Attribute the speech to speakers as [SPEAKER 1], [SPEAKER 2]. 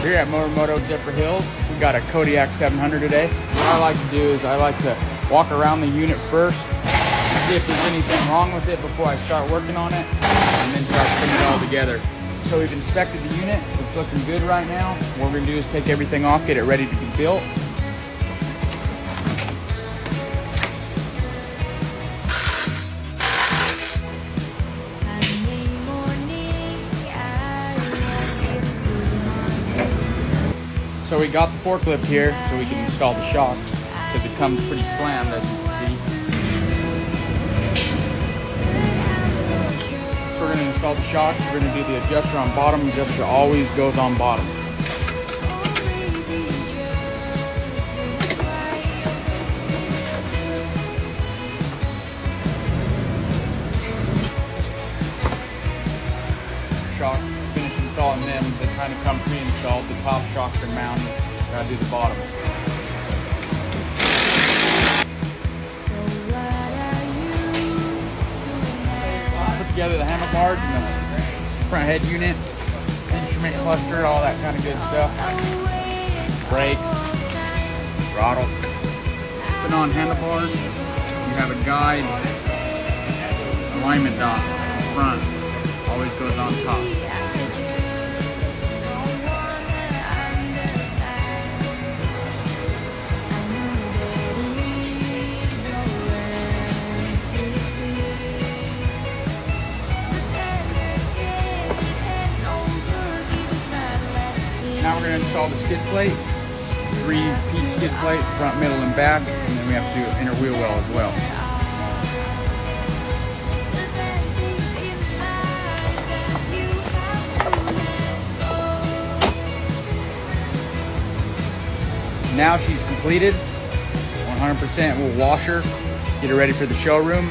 [SPEAKER 1] Here at Moto Zephyr Hills, we got a Kodiak 700 today. What I like to do is I like to walk around the unit first, see if there's anything wrong with it before I start working on it, and then start putting it all together. So we've inspected the unit, it's looking good right now. What we're gonna do is take everything off, get it ready to be built. So we got the forklift here so we can install the shocks because it comes pretty slammed, as you can see. So we're going to install the shocks. We're going to do the adjuster on bottom. The adjuster always goes on bottom. Shocks, finish installing them. They kind of come pre-installed. The top shocks are mounted. Gotta do the bottom. Put together the handlebars and the front head unit, instrument cluster, all that kind of good stuff. Brakes, throttle. Putting on handlebars, you have a guide, alignment dot in front. Always goes on top. Now we're going to install the skid plate. 3-piece skid plate, front, middle, and back, and then we have to do inner wheel well as well. Now she's completed, 100%. We'll wash her, get her ready for the showroom.